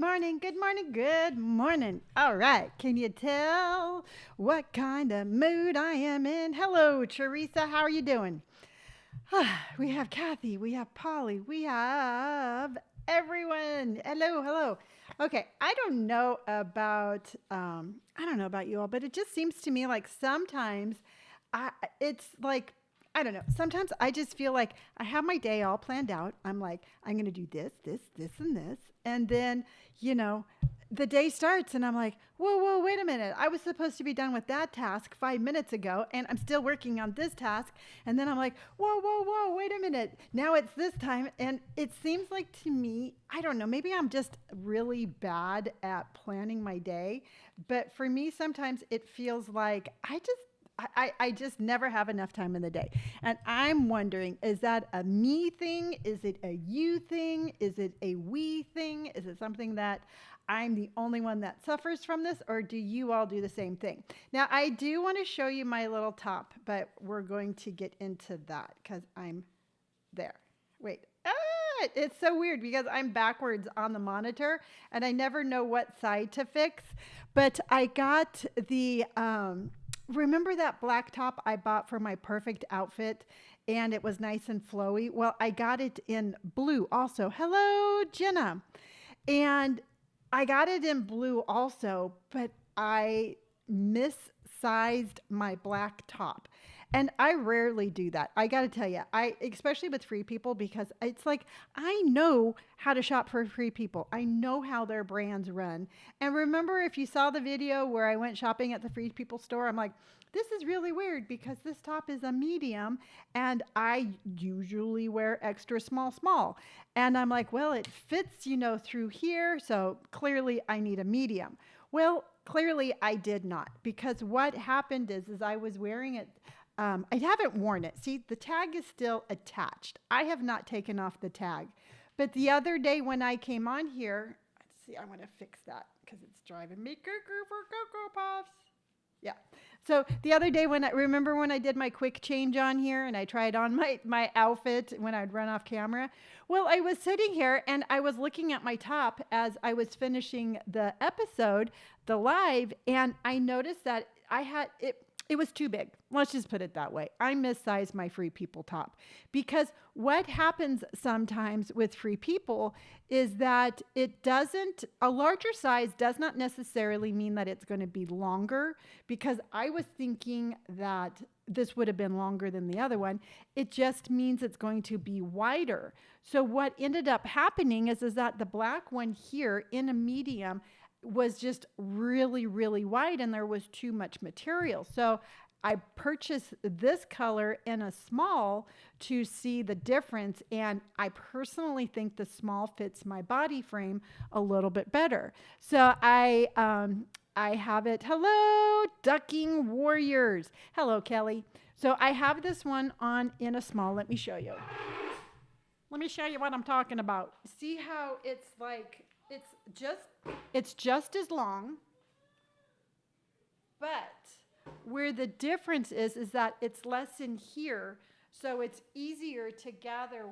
Morning, good morning, good morning. All right, can you tell what kind of mood I am in? Hello, Teresa, how are you doing? We have Kathy, we have Polly, we have everyone. Hello, hello. Okay, I don't know about you all, but it just seems to me like sometimes I it's like I don't know. Sometimes I just feel like I have my day all planned out. I'm like, I'm going to do this, this, this, and this. And then, you know, the day starts and I'm like, whoa, whoa, wait a minute. I was supposed to be done with that task 5 minutes ago and I'm still working on this task. And then I'm like, whoa, whoa, whoa, wait a minute. Now it's this time. And it seems like to me, I don't know, maybe I'm just really bad at planning my day. But for me, sometimes it feels like I just never have enough time in the day. And I'm wondering, is that a me thing? Is it a you thing? Is it a we thing? Is it something that I'm the only one that suffers from this? Or do you all do the same thing? Now, I do want to show you my little top, but we're going to get into that because I'm there. Wait. It's so weird because I'm backwards on the monitor and I never know what side to fix. But I got remember that black top I bought for my perfect outfit and it was nice and flowy? Well, I got it in blue also. Hello, Jenna. And I got it in blue also, but I missized my black top. And I rarely do that. I got to tell you, I especially with free people because it's like I know how to shop for free people. I know how their brands run. And remember if you saw the video where I went shopping at the free people store, I'm like, this is really weird because this top is a medium and I usually wear extra small small. And I'm like, well, it fits, through here, so clearly I need a medium. Well, clearly I did not because what happened is I was wearing it. I haven't worn it. See, the tag is still attached. I have not taken off the tag. But the other day when I came on here, let's see, I want to fix that because it's driving me cuckoo for Cocoa Puffs. Yeah. So the other day remember when I did my quick change on here and I tried on my outfit when I'd run off camera? Well, I was sitting here and I was looking at my top as I was finishing the episode, the live, and I noticed that it was too big. Let's just put it that way. I missized my free people top because what happens sometimes with free people is that a larger size does not necessarily mean that it's going to be longer because I was thinking that this would have been longer than the other one. It just means it's going to be wider. So what ended up happening is that the black one here in a medium was just really, really wide and there was too much material. So I purchased this color in a small to see the difference. And I personally think the small fits my body frame a little bit better. So I have it. Hello, Ducking Warriors. Hello, Kelly. So I have this one on in a small. Let me show you. Let me show you what I'm talking about. See how it's like, it's just as long, but where the difference is that it's less in here, so it's easier to gather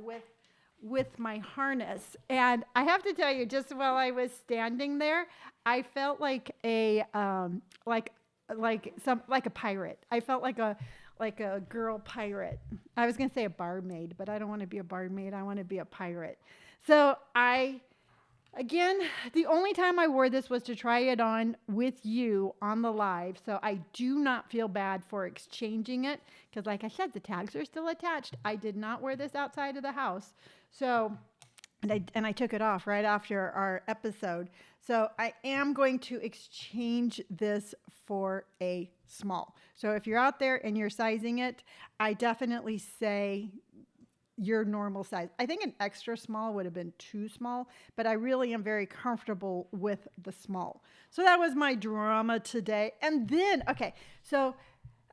with my harness. And I have to tell you, just while I was standing there, I felt like a pirate. I felt like a girl pirate. I was gonna say a barmaid, but I don't want to be a barmaid. I want to be a pirate. So Again, the only time I wore this was to try it on with you on the live, so I do not feel bad for exchanging it because like I said, the tags are still attached. I did not wear this outside of the house. So, and I took it off right after our episode. So I am going to exchange this for a small. So if you're out there and you're sizing it, I definitely say your normal size. I think an extra small would have been too small, but I really am very comfortable with the small. So that was my drama today. And then, okay, so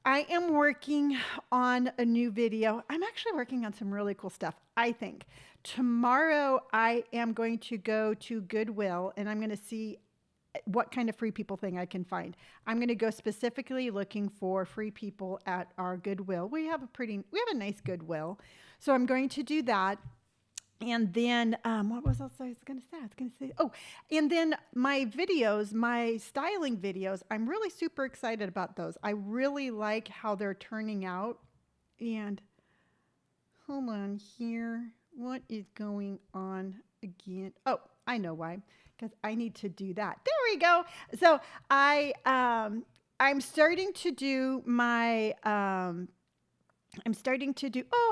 I am working on a new video. I'm actually working on some really cool stuff, I think. Tomorrow, I am going to go to Goodwill and I'm going to see what kind of free people thing I can find. I'm going to go specifically looking for free people at our Goodwill. We have a nice Goodwill. So I'm going to do that. And then, what was else I was going to say? I was going to say, oh, and then my videos, my styling videos, I'm really super excited about those. I really like how they're turning out. And hold on here. What is going on again? Oh, I know why. Because I need to do that. There we go. So I'm starting to do my oh,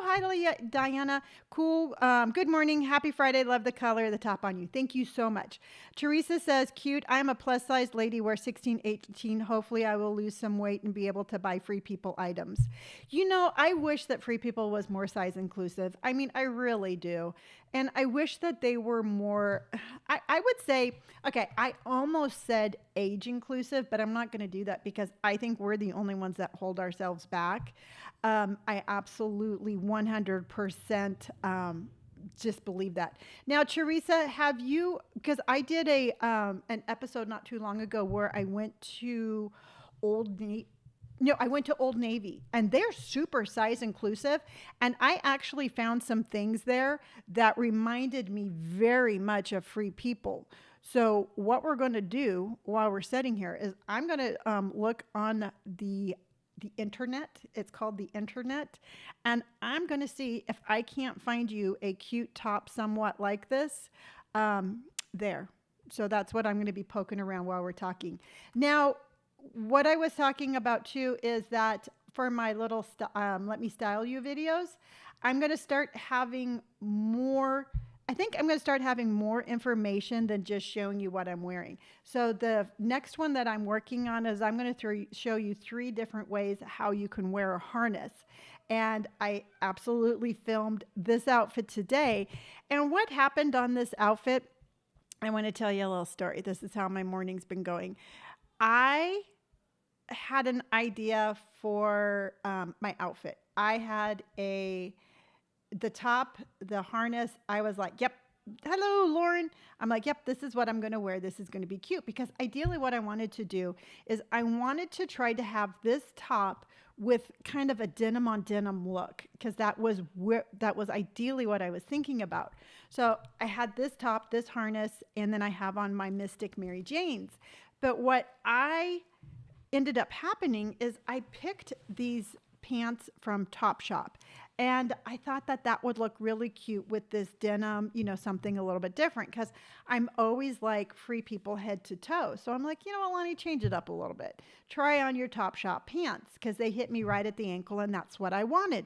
hi, Diana. Cool. Good morning. Happy Friday. Love the color of the top on you. Thank you so much. Teresa says, cute. I'm a plus size lady. Wear 16, 18. Hopefully I will lose some weight and be able to buy Free People items. You know, I wish that Free People was more size inclusive. I mean, I really do. And I wish that they were more, I would say, okay, I almost said age inclusive, but I'm not going to do that because I think we're the only ones that hold ourselves back. I absolutely 100% just believe that. Now, Teresa, have you, because I did an episode not too long ago where I went to Old Navy. No, I went to Old Navy and they're super size inclusive. And I actually found some things there that reminded me very much of Free People. So what we're going to do while we're sitting here is I'm going to look on the internet. It's called the internet. And I'm going to see if I can't find you a cute top somewhat like this there. So that's what I'm going to be poking around while we're talking. Now, what I was talking about too is that for my little Let Me Style You videos, I'm going to start having more. I think I'm going to start having more information than just showing you what I'm wearing. So the next one that I'm working on is I'm going to show you 3 different ways how you can wear a harness. And I absolutely filmed this outfit today. And what happened on this outfit, I want to tell you a little story. This is how my morning's been going. I had an idea for my outfit. I had the top, the harness, I was like, yep. Hello, Lauren. I'm like, yep, this is what I'm going to wear. This is going to be cute because ideally what I wanted to do is I wanted to try to have this top with kind of a denim on denim look because that was ideally what I was thinking about. So I had this top, this harness, and then I have on my Mystic Mary Janes. But what I ended up happening is I picked these pants from Topshop. And I thought that that would look really cute with this denim, you know, something a little bit different because I'm always like Free People head to toe. So I'm like, you know what, Lonnie, change it up a little bit. Try on your Topshop pants because they hit me right at the ankle and that's what I wanted.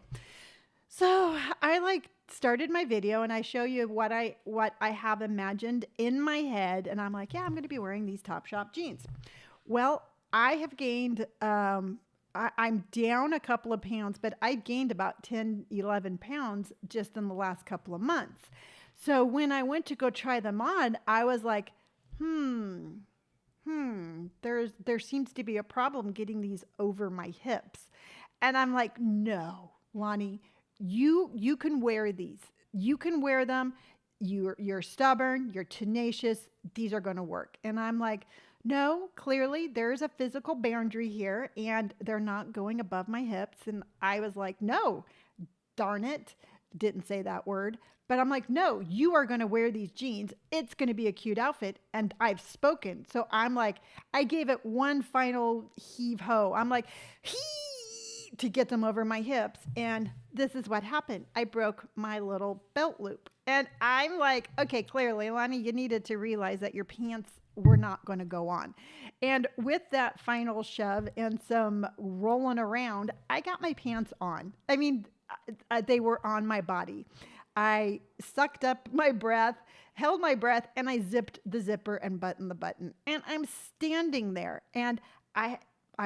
So I started my video and I show you what I have imagined in my head. And I'm like, yeah, I'm going to be wearing these Topshop jeans. Well, I have gained, I'm down a couple of pounds, but I gained about 10, 11 pounds just in the last couple of months. So when I went to go try them on, I was like, there seems to be a problem getting these over my hips. And I'm like, no, Lonnie, you can wear these. You can wear them. You're stubborn, you're tenacious. These are going to work. And I'm like, no, clearly there's a physical boundary here and they're not going above my hips. And I was like, no, darn it. Didn't say that word, but I'm like, no, you are going to wear these jeans. It's going to be a cute outfit. And I've spoken. So I'm like, I gave it one final heave ho. I'm like, hee, to get them over my hips. And this is what happened. I broke my little belt loop. And I'm like, okay, clearly, Lonnie, you needed to realize that your pants were not going to go on. And with that final shove and some rolling around, I got my pants on. I mean, they were on my body. I sucked up my breath, held my breath, and I zipped the zipper and buttoned the button. And I'm standing there and I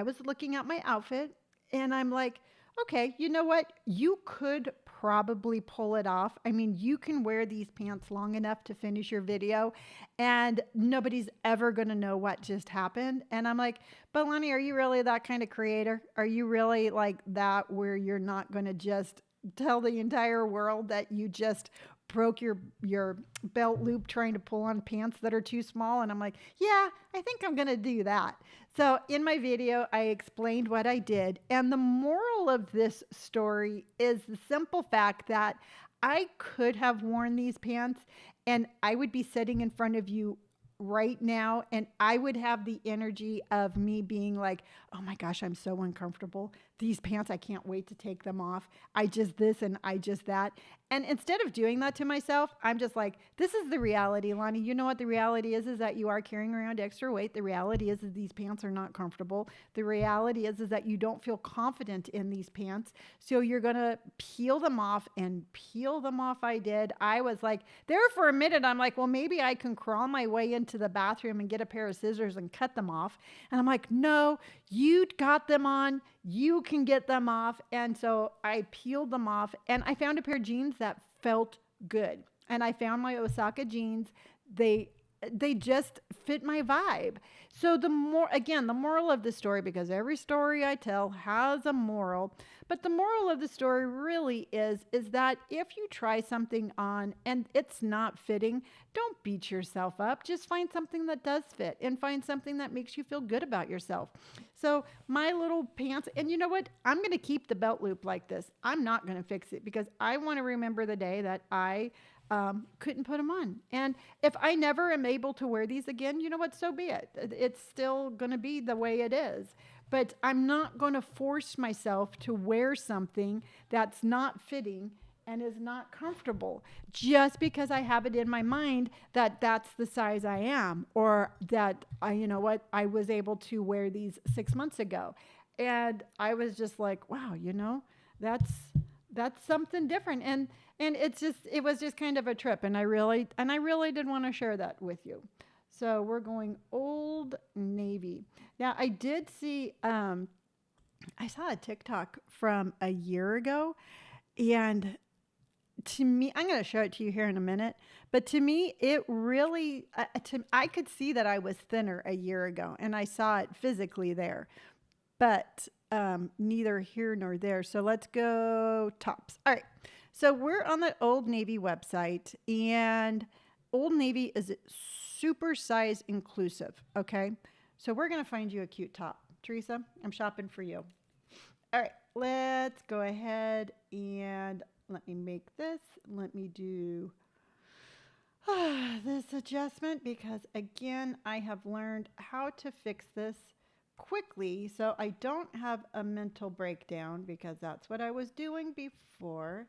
was looking at my outfit and I'm like, okay, you know what? You could probably pull it off. I mean, you can wear these pants long enough to finish your video and nobody's ever going to know what just happened. And I'm like, but Lonni, are you really that kind of creator? Are you really like that where you're not going to just tell the entire world that you just broke your belt loop trying to pull on pants that are too small? And I'm like, yeah, I think I'm going to do that. So in my video, I explained what I did. And the moral of this story is the simple fact that I could have worn these pants and I would be sitting in front of you right now and I would have the energy of me being like, oh my gosh, I'm so uncomfortable. These pants, I can't wait to take them off. I just this and I just that. And instead of doing that to myself, I'm just like, this is the reality, Lonnie. You know what the reality is that you are carrying around extra weight. The reality is these pants are not comfortable. The reality is that you don't feel confident in these pants. So you're going to peel them off and peel them off. I did. I was like, there for a minute, I'm like, well, maybe I can crawl my way into the bathroom and get a pair of scissors and cut them off. And I'm like, no, you got them on. You can get them off. And so I peeled them off and I found a pair of jeans that felt good. And I found my Osaka jeans. They just fit my vibe. So the moral of the story, because every story I tell has a moral, but the moral of the story really is that if you try something on and it's not fitting, don't beat yourself up. Just find something that does fit and find something that makes you feel good about yourself. So my little pants, and you know what? I'm going to keep the belt loop like this. I'm not going to fix it because I want to remember the day that I couldn't put them on. And if I never am able to wear these again, you know what? So be it. It's still going to be the way it is. But I'm not going to force myself to wear something that's not fitting and is not comfortable just because I have it in my mind that that's the size I am, or that you know what, I was able to wear these 6 months ago. And I was just like, wow, that's something different. And it was just kind of a trip. And I really did want to share that with you. So we're going Old Navy. Now I did see, I saw a TikTok from a year ago, and to me, I'm going to show it to you here in a minute, but to me, it really, I could see that I was thinner a year ago and I saw it physically there, but neither here nor there. So let's go tops. All right. So we're on the Old Navy website, and Old Navy is super size inclusive. Okay. So we're going to find you a cute top. Teresa, I'm shopping for you. All right. Let's go ahead and let me make this. Let me do this adjustment because, again, I have learned how to fix this quickly so I don't have a mental breakdown, because that's what I was doing before.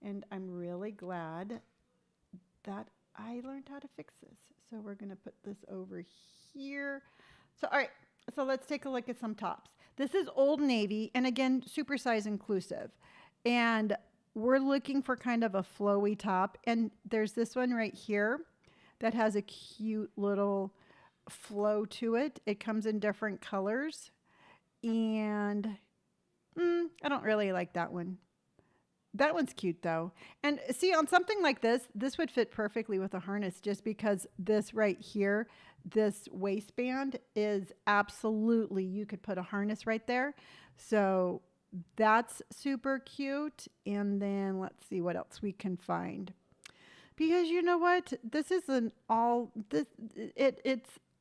And I'm really glad that I learned how to fix this. So we're going to put this over here. So, all right. So let's take a look at some tops. This is Old Navy, and again, super size inclusive. And we're looking for kind of a flowy top. And there's this one right here that has a cute little flow to it. It comes in different colors. And I don't really like that one. That one's cute though. And see, on something like this would fit perfectly with a harness, just because this right here, this waistband is absolutely, you could put a harness right there. So that's super cute. And then let's see what else we can find. Because you know what? This is it's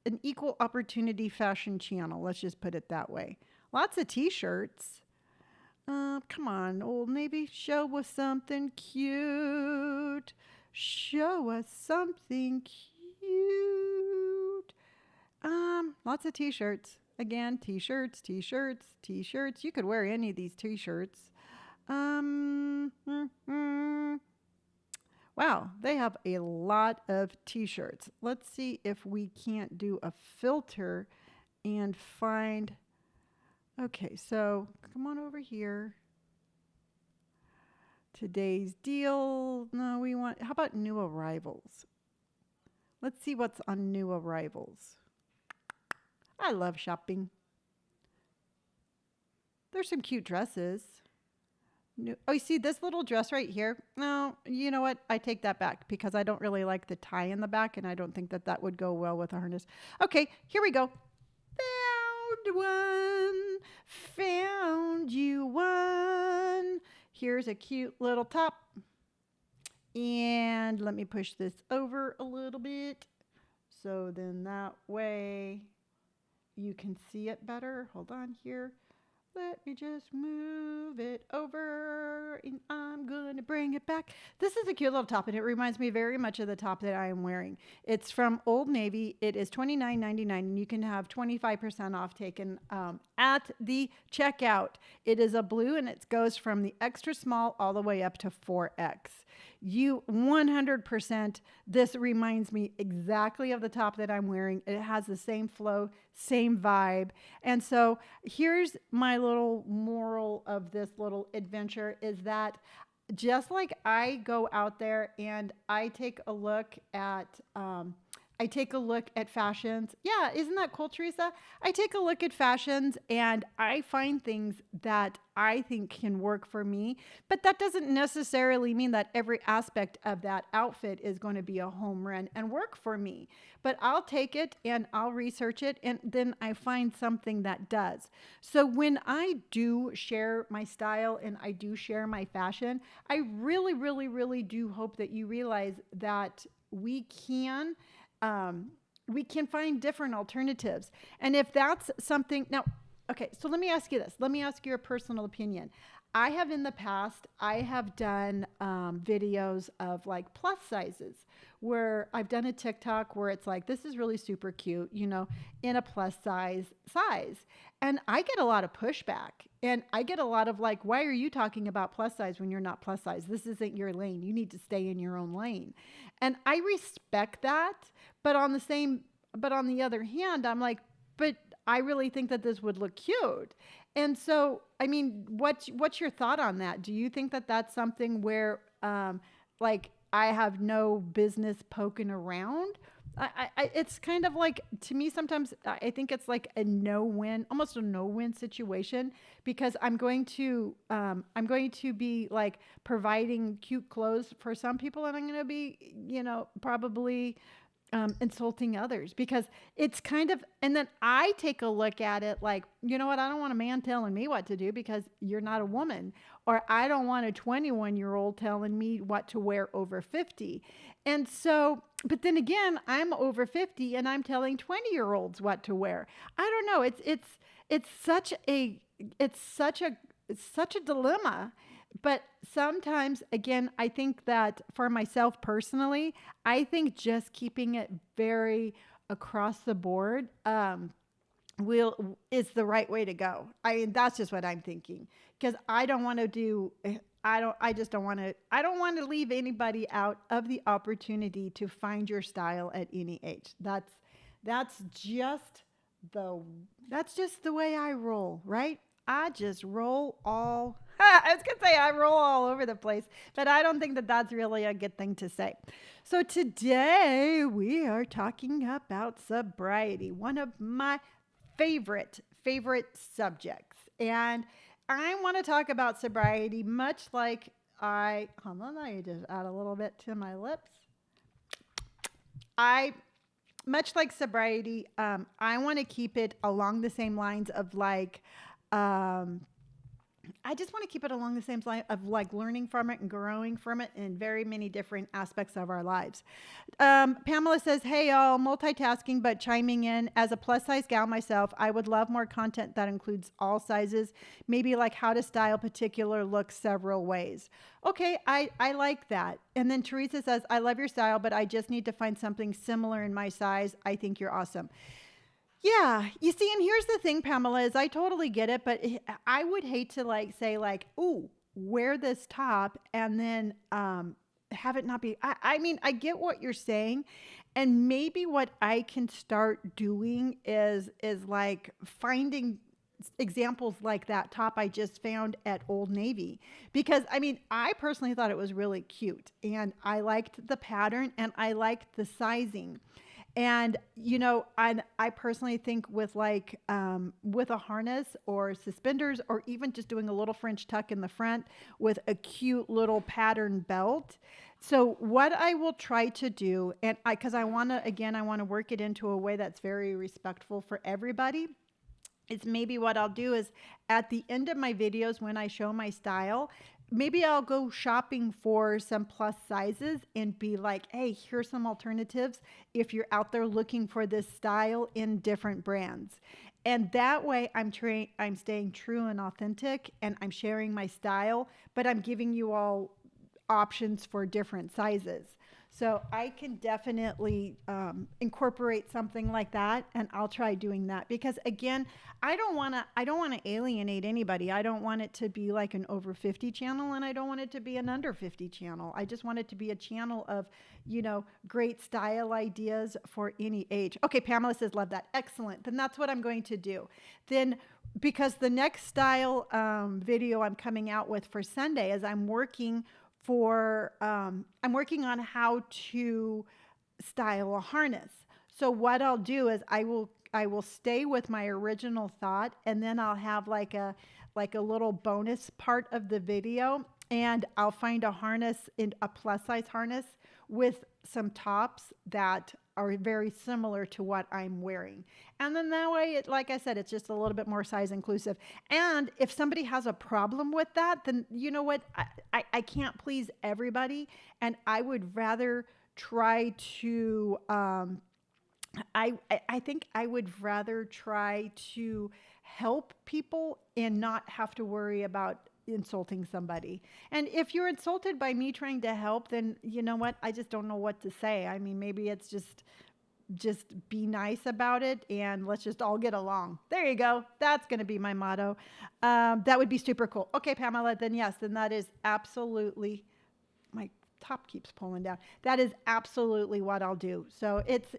an equal opportunity fashion channel. Let's just put it that way. Lots of t-shirts. Come on, Old Navy, show us something cute. Show us something cute. Lots of t-shirts. Again, t-shirts, t-shirts, t-shirts. You could wear any of these t-shirts. Wow, they have a lot of t-shirts. Let's see if we can't do a filter and find. Okay, so come on over here. Today's deal. No, how about new arrivals? Let's see what's on new arrivals. I love shopping. There's some cute dresses. Oh, you see this little dress right here? No, you know what? I take that back because I don't really like the tie in the back, and I don't think that would go well with a harness. Okay, here we go. Found one. Found you one. Here's a cute little top. And let me push this over a little bit, so then that way you can see it better. Hold on here. Let me just move it over and I'm going to bring it back. This is a cute little top and it reminds me very much of the top that I am wearing. It's from Old Navy. It is $29.99 and you can have 25% off taken at the checkout. It is a blue and it goes from the extra small all the way up to 4X. You 100%, this reminds me exactly of the top that I'm wearing. It has the same flow, same vibe. And so here's my little moral of this little adventure is that just like I go out there and I take a look at fashions. Yeah, isn't that cool, Teresa? I take a look at fashions and I find things that I think can work for me, but that doesn't necessarily mean that every aspect of that outfit is going to be a home run and work for me. But I'll take it and I'll research it and then I find something that does. So when I do share my style and I do share my fashion, I really, really, really do hope that you realize that we can find different alternatives. And if that's something, now, okay, so let me ask you this. Let me ask your personal opinion. I have in the past, I have done videos of like plus sizes where I've done a TikTok where it's like, this is really super cute, you know, in a plus size. And I get a lot of pushback and I get a lot of like, why are you talking about plus size when you're not plus size? This isn't your lane. You need to stay in your own lane. And I respect that. But on the other hand, I'm like, but I really think that this would look cute. And so, I mean, what's your thought on that? Do you think that that's something where, like, I have no business poking around? It's kind of like, to me, sometimes I think it's like a no-win, almost a no-win situation because I'm going to be like providing cute clothes for some people and I'm going to be, you know, probably insulting others because it's kind of, and then I take a look at it like, you know what, I don't want a man telling me what to do because you're not a woman, or I don't want a 21-year-old telling me what to wear over 50. And so, but then again, I'm over 50 and I'm telling 20-year-olds what to wear. I don't know. It's such a dilemma. But sometimes, again, I think that for myself personally, I think just keeping it very across the board is the right way to go. That's just what I'm thinking because I don't want to leave anybody out of the opportunity to find your style at any age. That's just the way I roll, right? I just roll all. I was going to say I roll all over the place, but I don't think that that's really a good thing to say. So today we are talking about sobriety, one of my favorite subjects. And I want to talk about sobriety much like hold on, I just add a little bit to my lips. Much like sobriety, I want to keep it along the same lines of like, I just want to keep it along the same line of like learning from it and growing from it in very many different aspects of our lives. Pamela says, hey, y'all, multitasking, but chiming in. As a plus size gal myself, I would love more content that includes all sizes, maybe like how to style particular looks several ways. Okay, I like that. And then Teresa says, I love your style, but I just need to find something similar in my size. I think you're awesome. Yeah, you see, and here's the thing, Pamela, is I totally get it, but I would hate to like say like, ooh, wear this top and then have it not be. I mean, I get what you're saying, and maybe what I can start doing is like finding examples like that top I just found at Old Navy, because I mean, I personally thought it was really cute, and I liked the pattern, and I liked the sizing. And, you know, I personally think with like, with a harness or suspenders, or even just doing a little French tuck in the front with a cute little pattern belt. So what I will try to do, and cause I want to work it into a way that's very respectful for everybody. It's maybe what I'll do is at the end of my videos, when I show my style, maybe I'll go shopping for some plus sizes and be like, hey, here's some alternatives if you're out there looking for this style in different brands. And that way I'm staying true and authentic and I'm sharing my style, but I'm giving you all options for different sizes. So I can definitely incorporate something like that, and I'll try doing that because again, I don't want to alienate anybody. I don't want it to be like an over 50 channel, and I don't want it to be an under 50 channel. I just want it to be a channel of, great style ideas for any age. Okay, Pamela says, love that. Excellent. Then that's what I'm going to do. Then because the next style video I'm coming out with for Sunday is I'm working on how to style a harness. So what I'll do is I will stay with my original thought, and then I'll have like a little bonus part of the video, and I'll find a harness, in a plus size harness with some tops that are very similar to what I'm wearing. And then that way, like I said, it's just a little bit more size inclusive. And if somebody has a problem with that, then you know what? I can't please everybody. And I would rather try to, I think I would rather try to help people and not have to worry about insulting somebody. And if you're insulted by me trying to help, then you know what? I just don't know what to say. I mean, maybe it's just be nice about it and let's just all get along. There you go. That's going to be my motto. That would be super cool. Okay, Pamela, then yes, then that is absolutely, my top keeps pulling down. That is absolutely what I'll do. So it's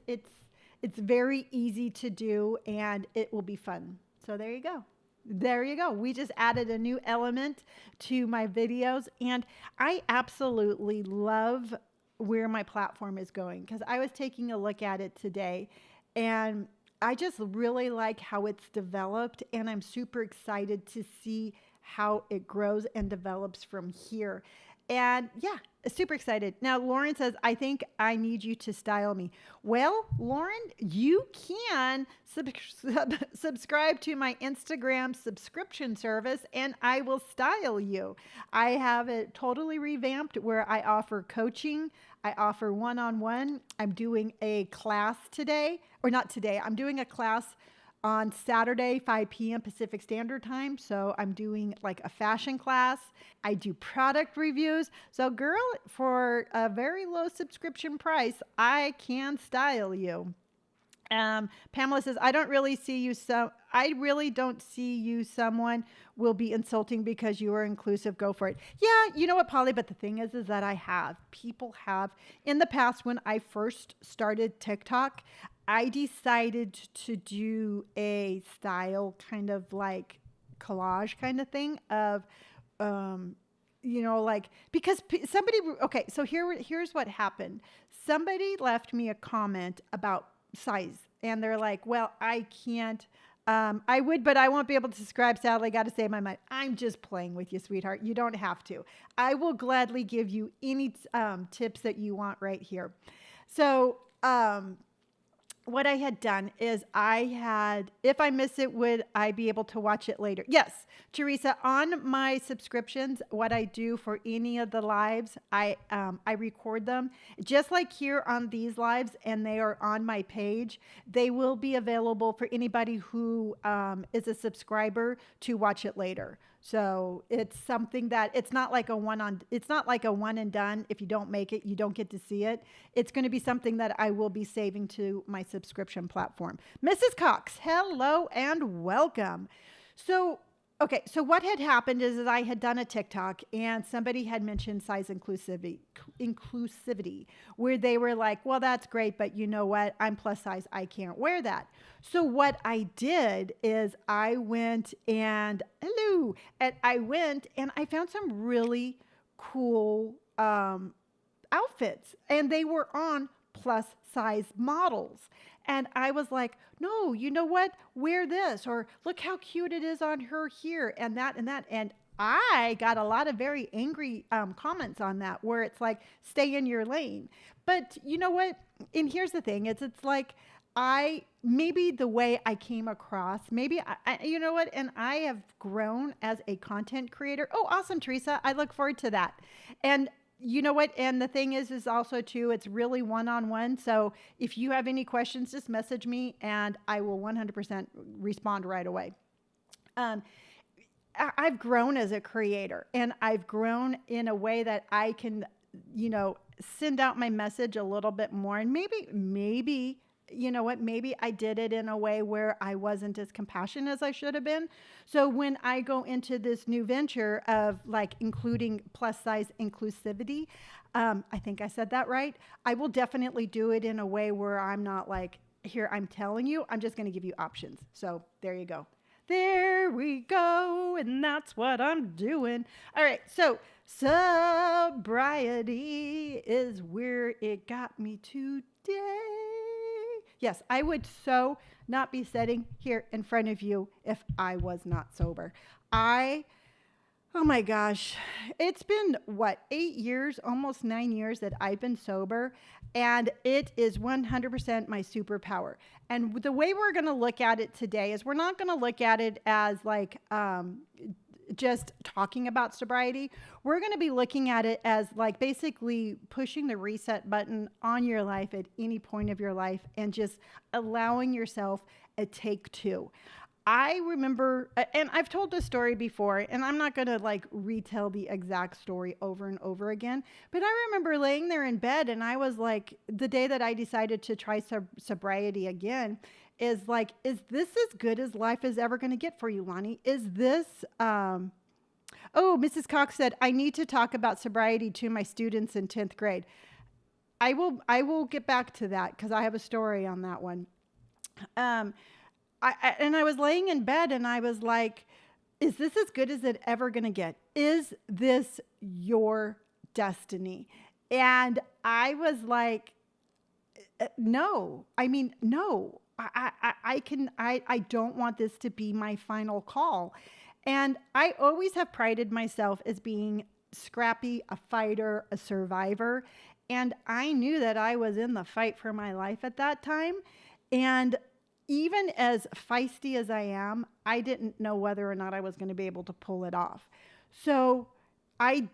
very easy to do and it will be fun. So there you go. There you go. We just added a new element to my videos, and I absolutely love where my platform is going because I was taking a look at it today and I just really like how it's developed, and I'm super excited to see how it grows and develops from here. And yeah, super excited. Now, Lauren says, I think I need you to style me. Well, Lauren, you can subscribe to my Instagram subscription service and I will style you. I have it totally revamped where I offer coaching. I offer one-on-one. I'm doing a class today, or not today. I'm doing a class on Saturday, 5 p.m. Pacific Standard Time. So I'm doing like a fashion class. I do product reviews. So girl, for a very low subscription price, I can style you. Pamela says, I really don't see you someone will be insulting because you are inclusive. Go for it. Yeah, you know what, Polly? But the thing is that people have in the past when I first started TikTok, I decided to do a style kind of like collage kind of thing of, like, because okay, so here's what happened. Somebody left me a comment about size and they're like, well, I can't, I would, but I won't be able to subscribe. Sadly, got to say my mind. I'm just playing with you, sweetheart. You don't have to. I will gladly give you any tips that you want right here. So, what I had done is if I miss it, would I be able to watch it later? Yes, Teresa, on my subscriptions, what I do for any of the lives, I record them just like here on these lives, and they are on my page. They will be available for anybody who is a subscriber to watch it later. So it's something that it's not like a one and done. If you don't make it, you don't get to see it. It's going to be something that I will be saving to my subscription platform. Mrs. Cox, hello and welcome. So what had happened is that I had done a TikTok and somebody had mentioned size inclusivity, where they were like, well, that's great, but you know what? I'm plus size. I can't wear that. So what I did is I went and I found some really cool outfits, and they were on plus size models. And I was like, no, you know what? Wear this, or look how cute it is on her here, and that, and that. And I got a lot of very angry comments on that, where it's like, stay in your lane. But you know what? And here's the thing, it's like, maybe the way I came across, maybe you know what, and I have grown as a content creator. Oh, awesome, Teresa. I look forward to that. And you know what? And the thing is also too, it's really one-on-one. So if you have any questions, just message me and I will 100% respond right away. Um, I've grown as a creator and I've grown in a way that I can, send out my message a little bit more. And maybe, you know what, maybe I did it in a way where I wasn't as compassionate as I should have been. So when I go into this new venture of like including plus size inclusivity, I think I said that right. I will definitely do it in a way where I'm not like, here, I'm telling you, I'm just going to give you options. So there you go. There we go. And that's what I'm doing. All right. So sobriety is where it got me today. Yes, I would so not be sitting here in front of you if I was not sober. Oh my gosh, it's been what, 8 years, almost 9 years that I've been sober, and it is 100% my superpower. And the way we're going to look at it today is we're not going to look at it as like just talking about sobriety. We're going to be looking at it as like basically pushing the reset button on your life at any point of your life and just allowing yourself a take two. I remember, and I've told this story before, and I'm not going to like retell the exact story over and over again, but I remember laying there in bed and I was like, the day that I decided to try sobriety again is like, is this as good as life is ever going to get for you, Lonni? Is this, oh, Mrs. Cox said, I need to talk about sobriety to my students in 10th grade. I will get back to that because I have a story on that one. And I was laying in bed and I was like, is this as good as it ever going to get? Is this your destiny? And I was like, no. I mean, no. I don't want this to be my final call. And I always have prided myself as being scrappy, a fighter, a survivor. And I knew that I was in the fight for my life at that time. And even as feisty as I am, I didn't know whether or not I was going to be able to pull it off. So I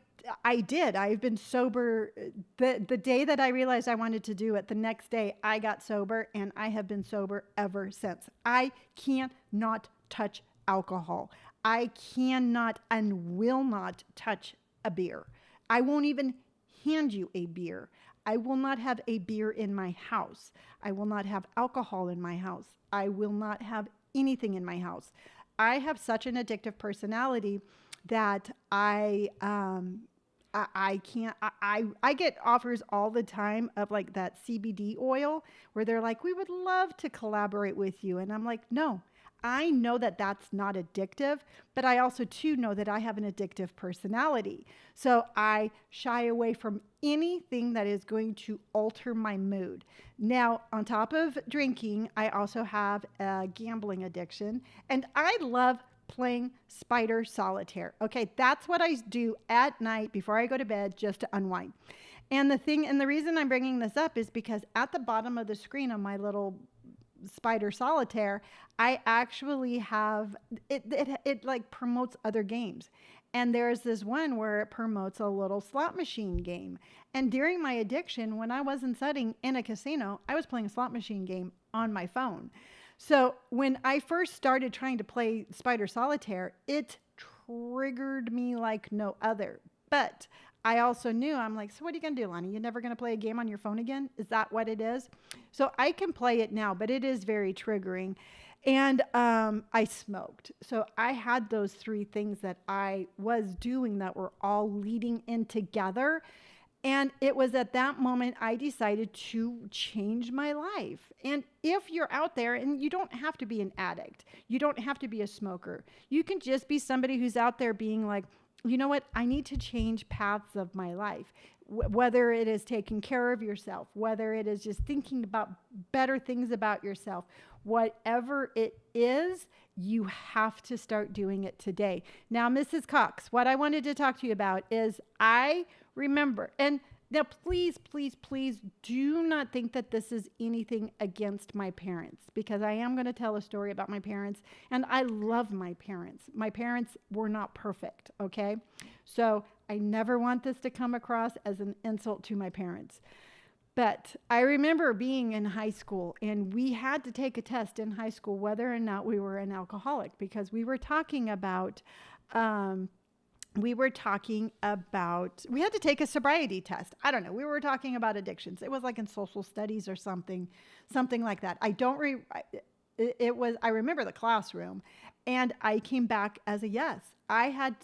did. I've been sober. The day that I realized I wanted to do it, the next day I got sober and I have been sober ever since. I cannot touch alcohol. I cannot and will not touch a beer. I won't even hand you a beer. I will not have a beer in my house. I will not have alcohol in my house. I will not have anything in my house. I have such an addictive personality that I can't, I get offers all the time of like that CBD oil where they're like, we would love to collaborate with you. And I'm like, no, I know that that's not addictive, but I also too know that I have an addictive personality. So I shy away from anything that is going to alter my mood. Now, on top of drinking, I also have a gambling addiction, and I love playing spider solitaire. Okay, that's what I do at night before I go to bed just to unwind. And the reason I'm bringing this up is because at the bottom of the screen on my little spider solitaire, I actually have it like promotes other games. And there's this one where it promotes a little slot machine game. And during my addiction, when I wasn't sitting in a casino, I was playing a slot machine game on my phone. So when I first started trying to play spider solitaire, it triggered me like no other. But I also knew, I'm like, so what are you going to do, Lonni? You're never going to play a game on your phone again? Is that what it is? So I can play it now, but it is very triggering. And I smoked. So I had those three things that I was doing that were all leading in together. And it was at that moment I decided to change my life. And if you're out there, and you don't have to be an addict, you don't have to be a smoker. You can just be somebody who's out there being like, you know what? I need to change paths of my life, whether it is taking care of yourself, whether it is just thinking about better things about yourself, whatever it is, you have to start doing it today. Now, Mrs. Cox, what I wanted to talk to you about is I remember, and Now, please, please, please do not think that this is anything against my parents, because I am going to tell a story about my parents, and I love my parents. My parents were not perfect, okay? So I never want this to come across as an insult to my parents. But I remember being in high school, and we had to take a test in high school whether or not we were an alcoholic, because um, we had to take a sobriety test. I don't know. We were talking about addictions. It was like in social studies or something like that. I remember the classroom, and I came back as a yes. I had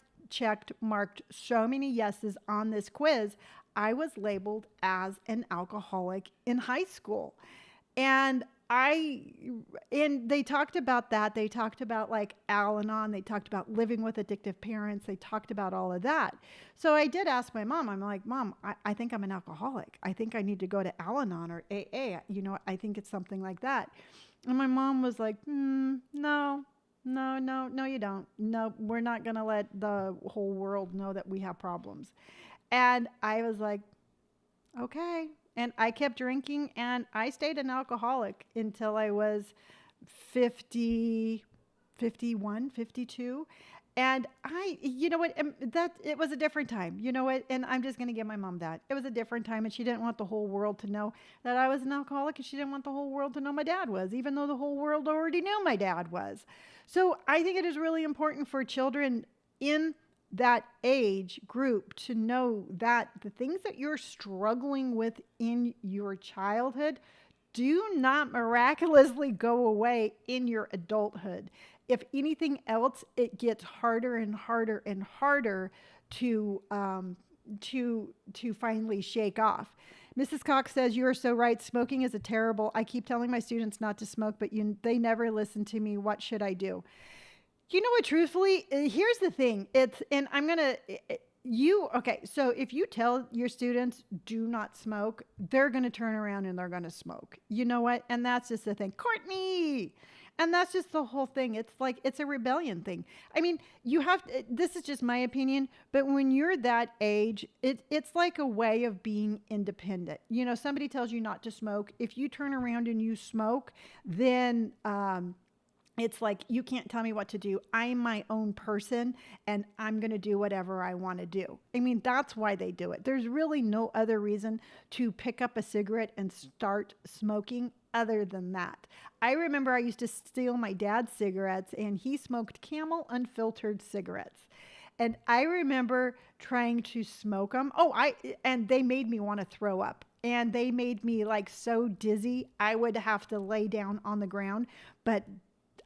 marked so many yeses on this quiz. I was labeled as an alcoholic in high school. And they talked about that. They talked about like Al-Anon. They talked about living with addictive parents. They talked about all of that. So I did ask my mom, I'm like, Mom, I think I'm an alcoholic. I think I need to go to Al-Anon or AA. I think it's something like that. And my mom was like, no, no, you don't. No, we're not going to let the whole world know that we have problems. And I was like, okay. And I kept drinking, and I stayed an alcoholic until I was 50, 51, 52. And it was a different time. You know what? And I'm just going to give my mom that. It was a different time, and she didn't want the whole world to know that I was an alcoholic, and she didn't want the whole world to know my dad was, even though the whole world already knew my dad was. So I think it is really important for children in that age group to know that the things that you're struggling with in your childhood do not miraculously go away in your adulthood. If anything else, it gets harder and harder and harder to finally shake off. Mrs. Cox says, "You are so right. Smoking is a terrible. I keep telling my students not to smoke, but they never listen to me. What should I do?" You know what, truthfully, here's the thing. So if you tell your students do not smoke, they're going to turn around and they're going to smoke. You know what? And that's just the thing. Courtney! And that's just the whole thing. It's like, it's a rebellion thing. I mean, this is just my opinion, but when you're that age, it's like a way of being independent. Somebody tells you not to smoke. If you turn around and you smoke, then, it's like, you can't tell me what to do. I'm my own person, and I'm going to do whatever I want to do. I mean, that's why they do it. There's really no other reason to pick up a cigarette and start smoking other than that. I remember I used to steal my dad's cigarettes, and he smoked Camel unfiltered cigarettes. And I remember trying to smoke them. And they made me want to throw up. And they made me like so dizzy, I would have to lay down on the ground. But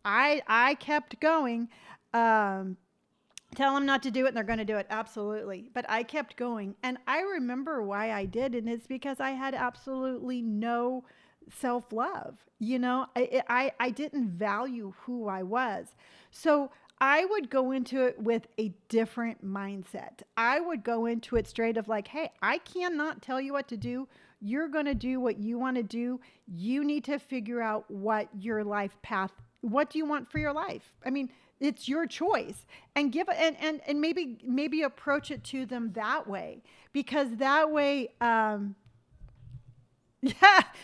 I kept going. Tell them not to do it, and they're going to do it. Absolutely. But I kept going. And I remember why I did. And it's because I had absolutely no self-love. I didn't value who I was. So I would go into it with a different mindset. I would go into it straight of like, hey, I cannot tell you what to do. You're going to do what you want to do. You need to figure out what your life path, what do you want for your life? I mean, it's your choice, and maybe approach it to them that way, because that way, yeah,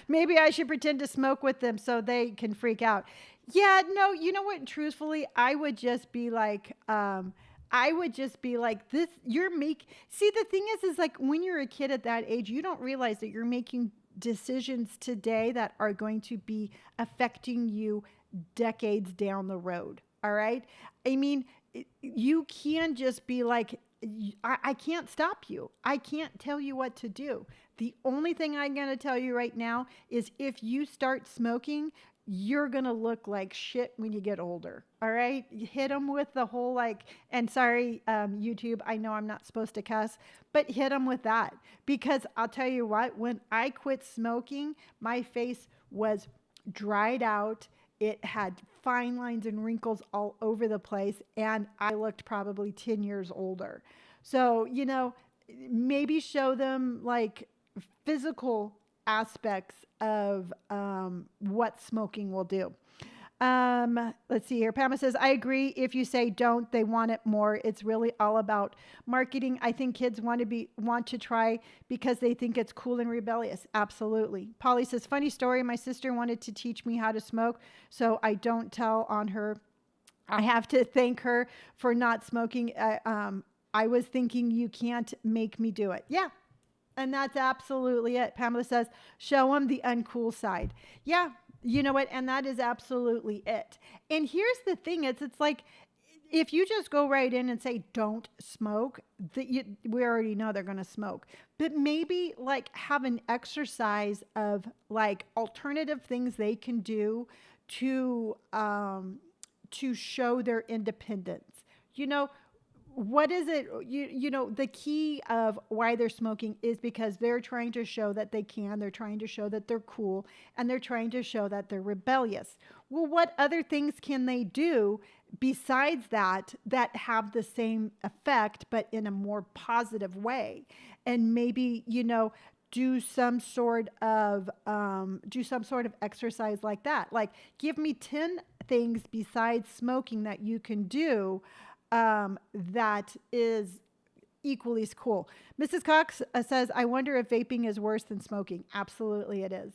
maybe I should pretend to smoke with them so they can freak out. Yeah, no, you know what? Truthfully, I would just be like, this, see, the thing is like when you're a kid at that age, you don't realize that you're making decisions today that are going to be affecting you decades down the road. All right. I mean, you can just be like, I can't stop you. I can't tell you what to do. The only thing I'm going to tell you right now is if you start smoking, you're going to look like shit when you get older. All right. You hit them with the whole and sorry, YouTube, I know I'm not supposed to cuss, but hit them with that, because I'll tell you what, when I quit smoking, my face was dried out. It had fine lines and wrinkles all over the place, and I looked probably 10 years older. So, maybe show them like physical aspects of what smoking will do. Let's see here. Pamela says, I agree. If you say don't, they want it more. It's really all about marketing. I think kids want to try because they think it's cool and rebellious. Absolutely. Polly says, funny story. My sister wanted to teach me how to smoke, so I don't tell on her. I have to thank her for not smoking. I was thinking you can't make me do it. Yeah. And that's absolutely it. Pamela says, show them the uncool side. Yeah. You know what? And that is absolutely it. And here's the thing. It's like, if you just go right in and say, don't smoke, we already know they're going to smoke. But maybe like have an exercise of like alternative things they can do to show their independence. You know, what is it? You know, the key of why they're smoking is because they're trying to show that they can, they're trying to show that they're cool, and they're trying to show that they're rebellious. Well, what other things can they do besides that have the same effect but in a more positive way? And maybe, you know, do some sort of exercise like that. Like, give me 10 things besides smoking that you can do that is equally as cool. Mrs. Cox says, I wonder if vaping is worse than smoking. Absolutely it is.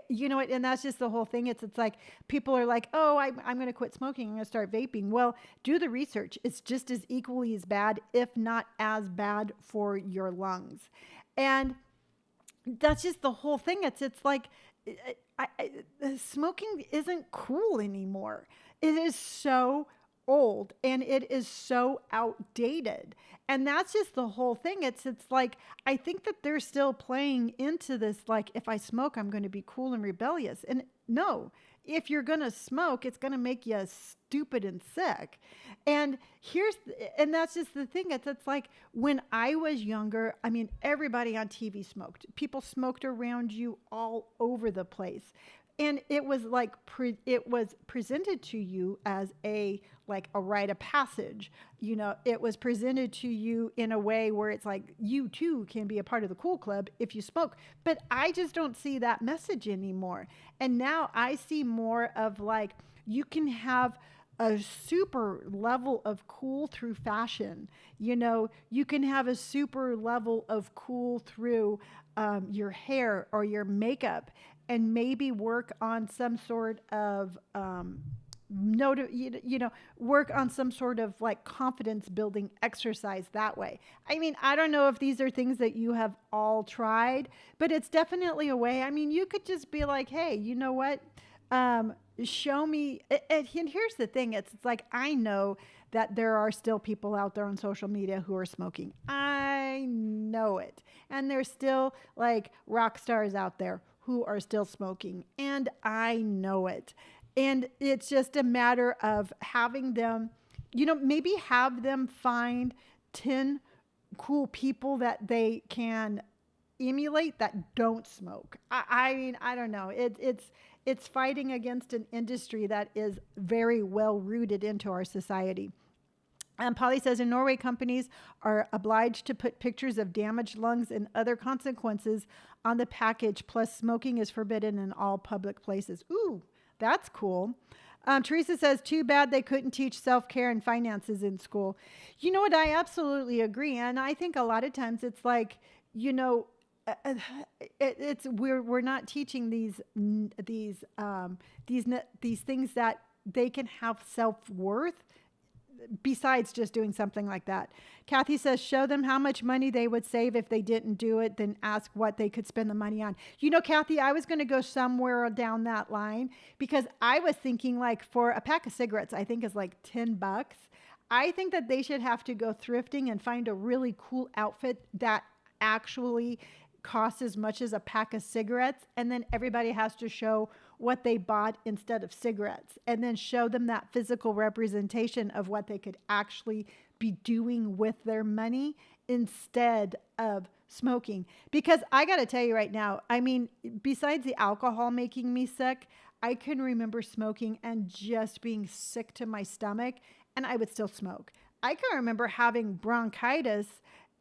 You know what? And that's just the whole thing. It's like people are like, oh, I'm going to quit smoking. I'm going to start vaping. Well, do the research. It's just as equally as bad, if not as bad for your lungs. And that's just the whole thing. It's like smoking isn't cool anymore. It is so old and it is so outdated. And that's just the whole thing. It's like, I think that they're still playing into this, like, if I smoke, I'm going to be cool and rebellious. And no, if you're going to smoke, it's going to make you stupid and sick. And that's just the thing. It's like when I was younger, I mean, everybody on TV smoked. People smoked around you all over the place. And it was like, it was presented to you as a rite of passage. You know, it was presented to you in a way where it's like, you too can be a part of the cool club if you smoke. But I just don't see that message anymore. And now I see more of like, you can have a super level of cool through fashion. You know, you can have a super level of cool through your hair or your makeup, and maybe work on some sort of work on some sort of like confidence building exercise that way. I mean, I don't know if these are things that you have all tried, but it's definitely a way. I mean, you could just be like, hey, you know what? Show me. And here's the thing. It's like, I know that there are still people out there on social media who are smoking. I know it. And there's still like rock stars out there who are still smoking. And I know it. And it's just a matter of having them, you know, maybe have them find 10 cool people that they can emulate that don't smoke. I mean, I don't know. It's fighting against an industry that is very well rooted into our society. Polly says, in Norway, companies are obliged to put pictures of damaged lungs and other consequences on the package, plus smoking is forbidden in all public places. Ooh, that's cool. Teresa says, too bad they couldn't teach self-care and finances in school. You know what? I absolutely agree. And I think a lot of times it's like, you know, we're not teaching these things that they can have self-worth besides just doing something like that. Kathy says, show them how much money they would save if they didn't do it, then ask what they could spend the money on. You know, Kathy, I was going to go somewhere down that line because I was thinking like for a pack of cigarettes, I think is like $10. I think that they should have to go thrifting and find a really cool outfit that actually costs as much as a pack of cigarettes. And then everybody has to show what they bought instead of cigarettes, and then show them that physical representation of what they could actually be doing with their money instead of smoking. Because I got to tell you right now, I mean, besides the alcohol making me sick, I can remember smoking and just being sick to my stomach, and I would still smoke. I can remember having bronchitis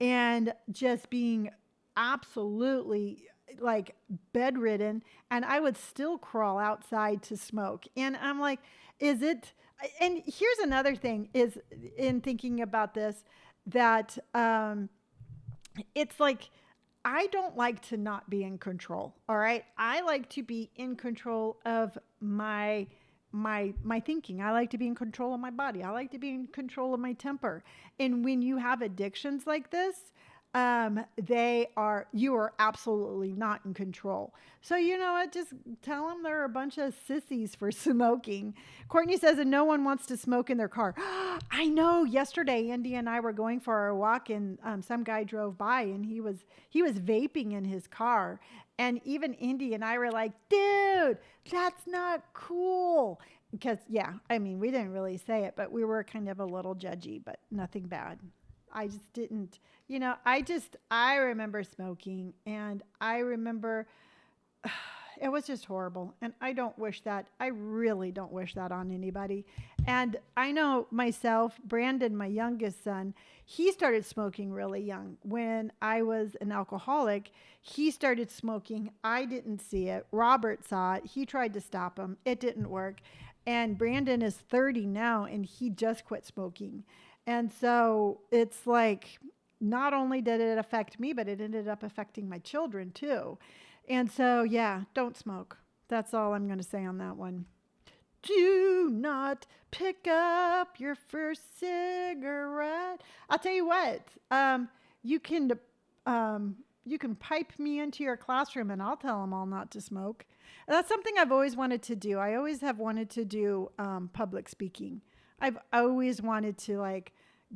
and just being absolutely like bedridden, and I would still crawl outside to smoke. And I'm like, is it? And here's another thing is in thinking about this that it's like I don't like to not be in control. All right. I like to be in control of my thinking. I like to be in control of my body. I like to be in control of my temper. And when you have addictions like this, you are absolutely not in control. So you know what? Just tell them they're a bunch of sissies for smoking. Courtney says that no one wants to smoke in their car. I know. Yesterday, Indy and I were going for our walk, and some guy drove by, and he was vaping in his car. And even Indy and I were like, "Dude, that's not cool." Because yeah, I mean, we didn't really say it, but we were kind of a little judgy, but nothing bad. I just didn't, I remember smoking, and I remember it was just horrible. And I really don't wish that on anybody. And I know myself, Brandon, my youngest son, he started smoking really young. When I was an alcoholic, he started smoking. I didn't see it. Robert saw it. He tried to stop him. It didn't work. And Brandon is 30 now, and he just quit smoking. And so it's like, not only did it affect me, but it ended up affecting my children too. And so, yeah, don't smoke. That's all I'm going to say on that one. Do not pick up your first cigarette. I'll tell you what, you can pipe me into your classroom and I'll tell them all not to smoke. That's something I've always wanted to do. I always have wanted to do public speaking. I've always wanted to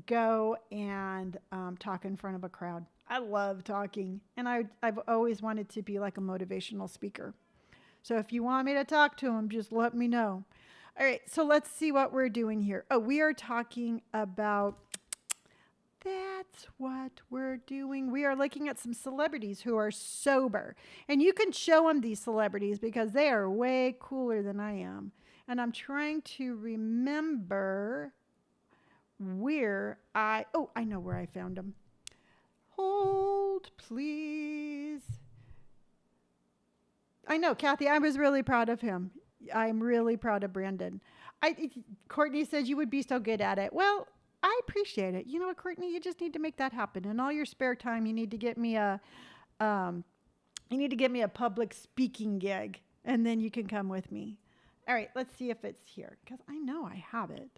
go and talk in front of a crowd. I love talking, and I've always wanted to be like a motivational speaker. So if you want me to talk to them, just let me know. All right, so let's see what we're doing here. Oh, we are talking about, that's what we're doing. We are looking at some celebrities who are sober. And you can show them these celebrities because they are way cooler than I am. And I'm trying to remember I know where I found them. Hold, please. I know, Kathy, I was really proud of him. I'm really proud of Brandon. Courtney says you would be so good at it. Well, I appreciate it. You know what, Courtney, you just need to make that happen. In all your spare time, you need to get me a public speaking gig, and then you can come with me. All right, let's see if it's here, because I know I have it.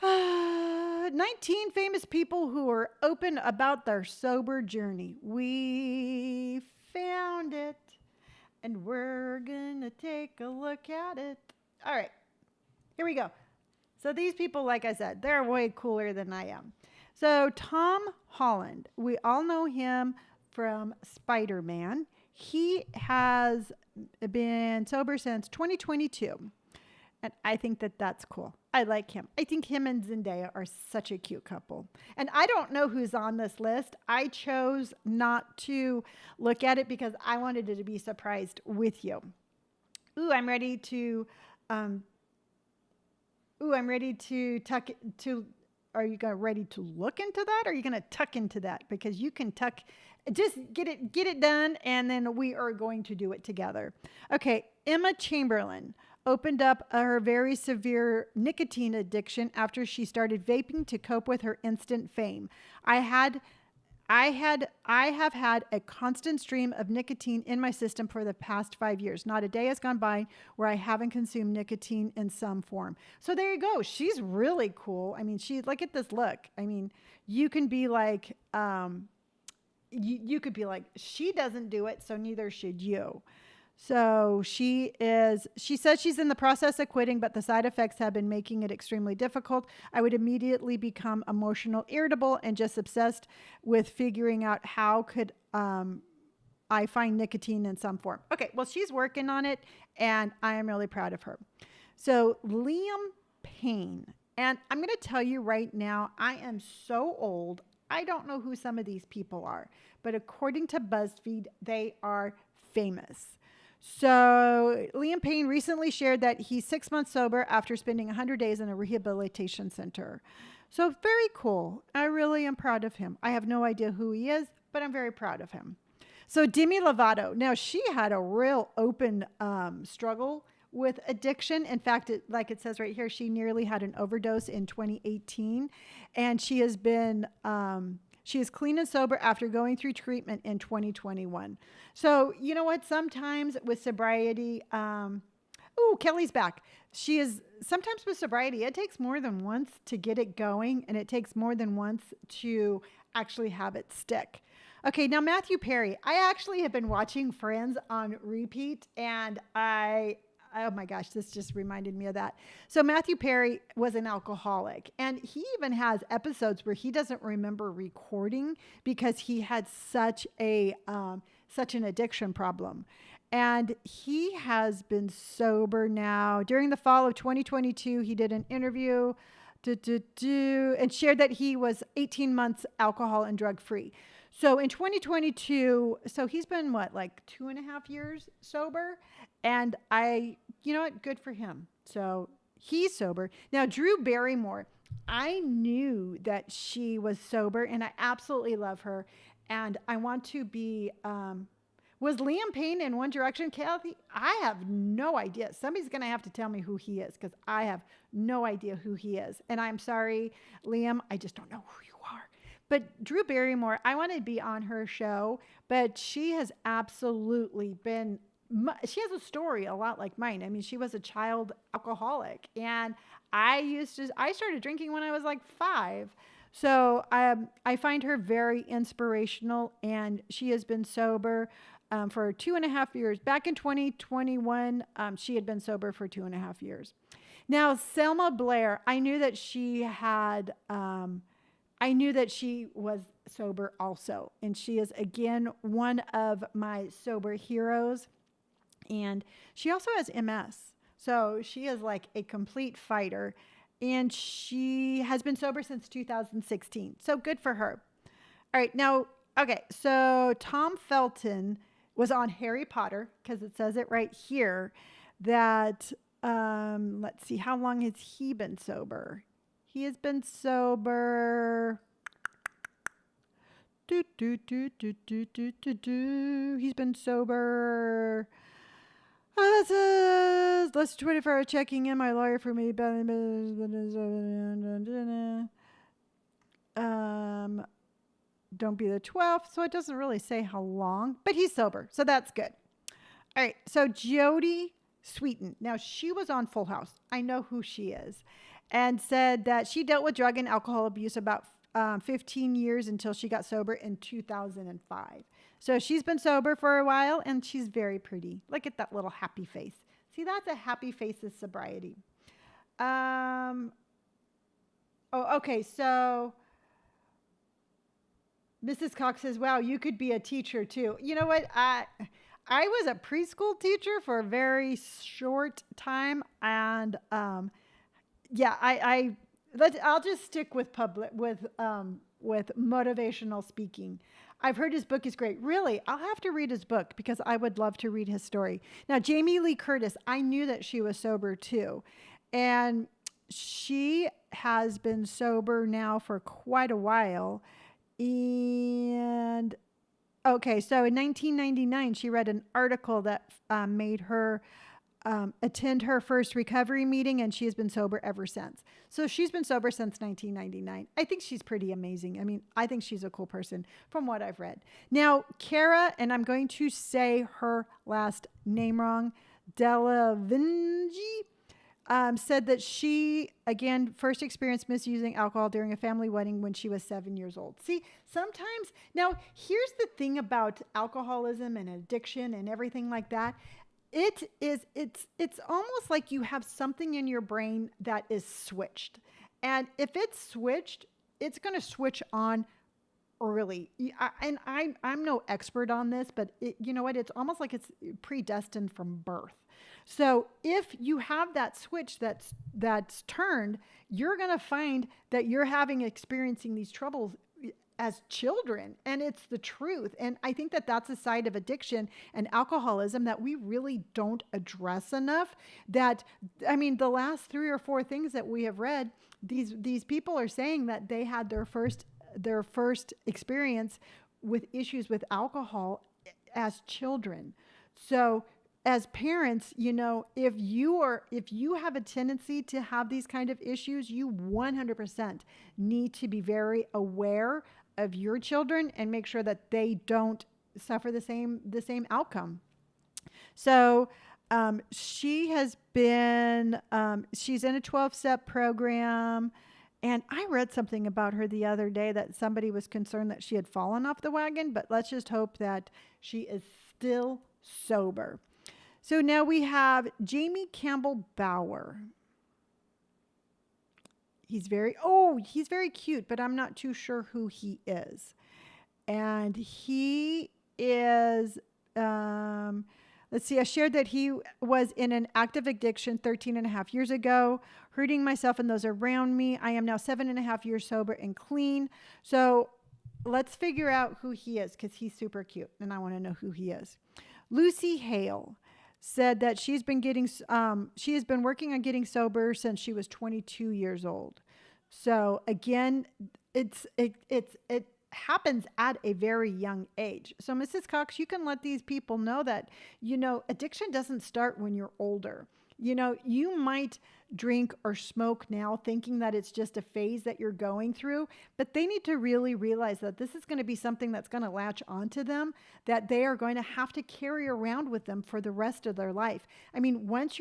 19 famous people who are open about their sober journey. We found it, and we're going to take a look at it. All right, here we go. So these people, like I said, they're way cooler than I am. So Tom Holland, we all know him from Spider-Man. He has been sober since 2022. And I think that that's cool. I like him. I think him and Zendaya are such a cute couple. And I don't know who's on this list. I chose not to look at it because I wanted it to be surprised with you. I'm ready to tuck to. Are you ready to look into that? Or are you going to tuck into that? Because you can tuck, just get it done, and then we are going to do it together. Okay, Emma Chamberlain opened up her very severe nicotine addiction after she started vaping to cope with her instant fame. I have had a constant stream of nicotine in my system for the past 5 years. Not a day has gone by where I haven't consumed nicotine in some form. So there you go. She's really cool. I mean, look at this look. I mean, you can be like, you could be like, she doesn't do it, so neither should you. So she says she's in the process of quitting, but the side effects have been making it extremely difficult. I would immediately become emotional, irritable, and just obsessed with figuring out how could I find nicotine in some form. Okay, well, she's working on it, and I am really proud of her. So Liam Payne, and I'm going to tell you right now, I am so old. I don't know who some of these people are, but according to BuzzFeed, they are famous. So Liam Payne recently shared that he's 6 months sober after spending 100 days in a rehabilitation center. So very cool. I really am proud of him. I have no idea who he is, but I'm very proud of him. So Demi Lovato, now she had a real open struggle with addiction. In fact, like it says right here, she nearly had an overdose in 2018, and she is clean and sober after going through treatment in 2021. So you know what? Sometimes with sobriety, oh, Kelly's back. She is sometimes with sobriety, it takes more than once to get it going, and it takes more than once to actually have it stick. Okay, now Matthew Perry. I actually have been watching Friends on repeat, and oh my gosh, this just reminded me of that. So Matthew Perry was an alcoholic, and he even has episodes where he doesn't remember recording because he had such an addiction problem. And he has been sober now. During the fall of 2022, he did an interview and shared that he was 18 months alcohol and drug free. So in 2022, so he's been what, like 2.5 years sober? And you know what? Good for him. So he's sober. Now, Drew Barrymore, I knew that she was sober and I absolutely love her. And I want to be, was Liam Payne in One Direction, Kathy? I have no idea. Somebody's going to have to tell me who he is because I have no idea who he is. And I'm sorry, Liam, I just don't know who you are. But Drew Barrymore, I want to be on her show, but she has absolutely been, she has a story a lot like mine. I mean, she was a child alcoholic, and I started drinking when I was like 5. So I find her very inspirational, and she has been sober for 2.5 years. Back in 2021, she had been sober for 2.5 years. Now, Selma Blair, I knew that she was sober also. And she is, again, one of my sober heroes. And she also has MS. So she is like a complete fighter. And she has been sober since 2016. So good for her. All right. Now, okay. So Tom Felton was on Harry Potter, because it says it right here that, let's see, how long has he been sober? He has been sober. He's been sober. Less 24 hours checking in. My lawyer for me. Don't be the 12th. So it doesn't really say how long, but he's sober. So that's good. All right. So Jodie Sweetin. Now she was on Full House. I know who she is. And said that she dealt with drug and alcohol abuse about 15 years until she got sober in 2005. So she's been sober for a while, and she's very pretty. Look at that little happy face. See, that's a happy face of sobriety. Okay. So Mrs. Cox says, wow, you could be a teacher too. You know what? I was a preschool teacher for a very short time, and yeah, I'll just stick with motivational speaking. I've heard his book is great. Really, I'll have to read his book because I would love to read his story. Now, Jamie Lee Curtis, I knew that she was sober too. And she has been sober now for quite a while. And okay, so in 1999, she read an article that made her attend her first recovery meeting, and she has been sober ever since. So she's been sober since 1999. I think she's pretty amazing. I mean, I think she's a cool person from what I've read. Now, Kara, and I'm going to say her last name wrong, Delavingi, said that she, again, first experienced misusing alcohol during a family wedding when she was 7 years old. See, sometimes, now here's the thing about alcoholism and addiction and everything like that. It's almost like you have something in your brain that is switched. And if it's switched, it's going to switch on early. I'm no expert on this, but you know what? It's almost like it's predestined from birth. So if you have that switch that's turned, you're going to find that you're experiencing these troubles as children, and it's the truth. And I think that that's a side of addiction and alcoholism that we really don't address enough. That, I mean, the last 3 or 4 things that we have read, these people are saying that they had their first experience with issues with alcohol as children. So as parents, if you have a tendency to have these kind of issues, you 100% need to be very aware of your children and make sure that they don't suffer the same outcome. So she's in a 12-step program. And I read something about her the other day that somebody was concerned that she had fallen off the wagon, but let's just hope that she is still sober. So now we have Jamie Campbell Bauer. He's very cute, but I'm not too sure who he is. And he is, let's see, I shared that he was in an active addiction 13 and a half years ago, hurting myself and those around me. I am now 7.5 years sober and clean. So let's figure out who he is, because he's super cute and I want to know who he is. Lucy Hale said that she has been working on getting sober since she was 22 years old. So again, it happens at a very young age. So Mrs. Cox, you can let these people know that, addiction doesn't start when you're older. You might drink or smoke now thinking that it's just a phase that you're going through, but they need to really realize that this is going to be something that's going to latch onto them, that they are going to have to carry around with them for the rest of their life. I mean, once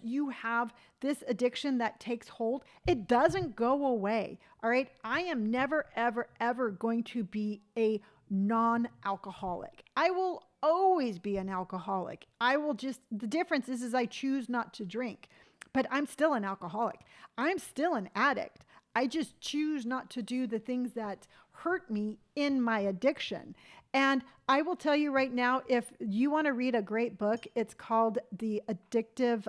you have this addiction that takes hold, it doesn't go away. All right. I am never, ever, ever going to be a non-alcoholic. I will always be an alcoholic. The difference is I choose not to drink, but I'm still an alcoholic. I'm still an addict. I just choose not to do the things that hurt me in my addiction. And I will tell you right now, if you want to read a great book, it's called The Addictive